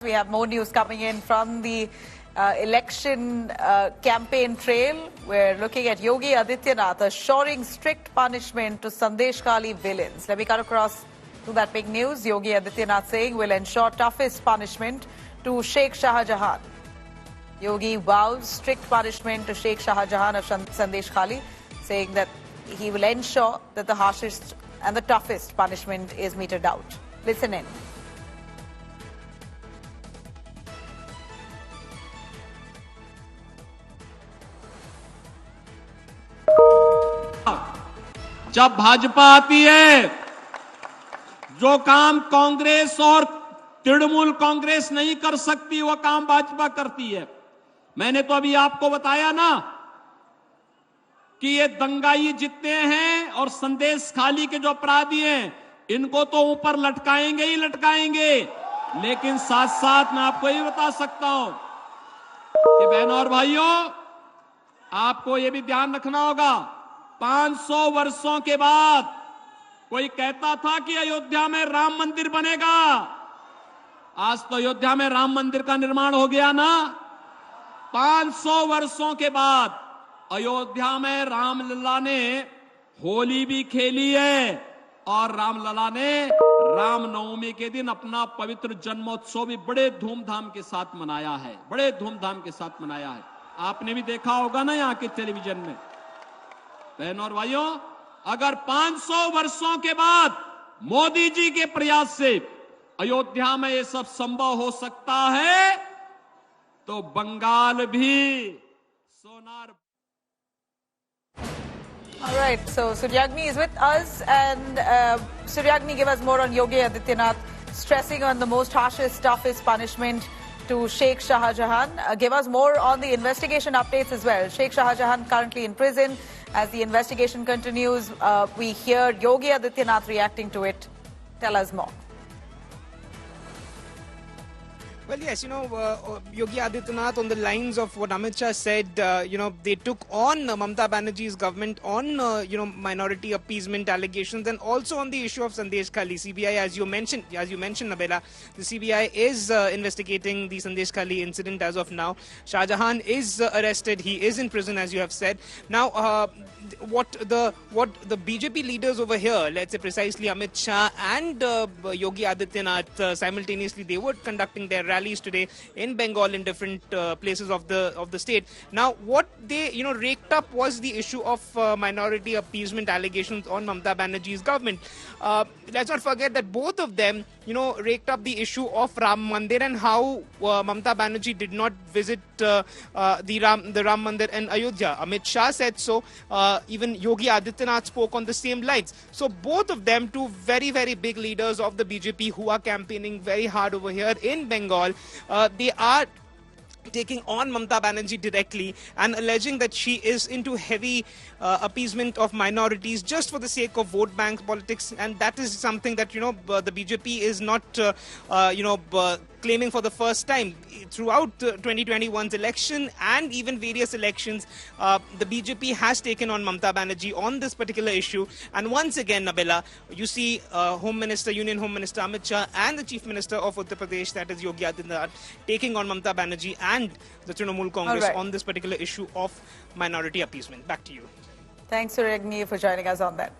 We have more news coming in from the election campaign trail. We're looking at Yogi Adityanath assuring strict punishment to Sandesh Khali villains. Let me cut across to that big news. Yogi Adityanath saying will ensure toughest punishment to Sheikh Shah Jahan. Yogi vows strict punishment to Sheikh Shah Jahan of Sandesh Khali, saying that he will ensure that the harshest and the toughest punishment is meted out. Listen in. जब भाजपा आती है, जो काम कांग्रेस और तृणमूल कांग्रेस नहीं कर सकती वो काम भाजपा करती है। मैंने तो अभी आपको बताया ना कि ये दंगाई जितने हैं और संदेश खाली के जो अपराधी हैं, इनको तो ऊपर लटकाएंगे ही लटकाएंगे। लेकिन साथ साथ मैं आपको ये बता सकता हूं कि बहनों और भाइयों, आपको ये भी ध्यान रखना होगा, 500 वर्षों के बाद कोई कहता था कि अयोध्या में राम मंदिर बनेगा। आज तो अयोध्या में राम मंदिर का निर्माण हो गया ना। 500 वर्षों के बाद अयोध्या में रामलला ने होली भी खेली है और रामलला ने रामनवमी के दिन अपना पवित्र जन्मोत्सव भी बड़े धूमधाम के साथ मनाया है, बड़े धूमधाम के साथ मनाया है। आपने भी देखा होगा ना यहाँ के टेलीविजन में। बहनों और भाइयों, अगर 500 वर्षों के बाद मोदी जी के प्रयास से अयोध्या में ये सब संभव हो सकता है, तो बंगाल भी सोनार। All right, so Suryagni is with us, and Suryagni, give us more on Yogi Adityanath stressing on the most harshest, toughest punishment to Sheikh Shah Jahan. Give us more on the investigation updates as well. Sheikh Shah Jahan currently in prison. As the investigation continues, we hear Yogi Adityanath reacting to it. Tell us more. Well, yes, Yogi Adityanath, on the lines of what Amit Shah said, they took on Mamata Banerjee's government on, minority appeasement allegations, and also on the issue of Sandesh Khali. CBI, as you mentioned, Nabela, the CBI is investigating the Sandesh Khali incident as of now. Shah Jahan is arrested. He is in prison, as you have said. Now, what the BJP leaders over here, let's say precisely Amit Shah and Yogi Adityanath, simultaneously they were conducting their rallies today in Bengal in different places of the state. Now, what they raked up was the issue of minority appeasement allegations on Mamata Banerjee's government. Let's not forget that both of them raked up the issue of Ram Mandir and how Mamata Banerjee did not visit the Ram Mandir in Ayodhya. Amit Shah said so. Even Yogi Adityanath spoke on the same lines. So both of them, two very, very big leaders of the BJP who are campaigning very hard over here in Bengal, they are taking on Mamata Banerjee directly and alleging that she is into heavy appeasement of minorities just for the sake of vote bank politics, and that is something that the BJP is not claiming for the first time. Throughout 2021's election and even various elections, the BJP has taken on Mamata Banerjee on this particular issue. And once again, Nabela, you see Union Home Minister Amit Shah and the Chief Minister of Uttar Pradesh, that is Yogi Adityanath, taking on Mamata Banerjee and the Trinamool Congress on this particular issue of minority appeasement. Back to you. Thanks, Suryagni, for joining us on that.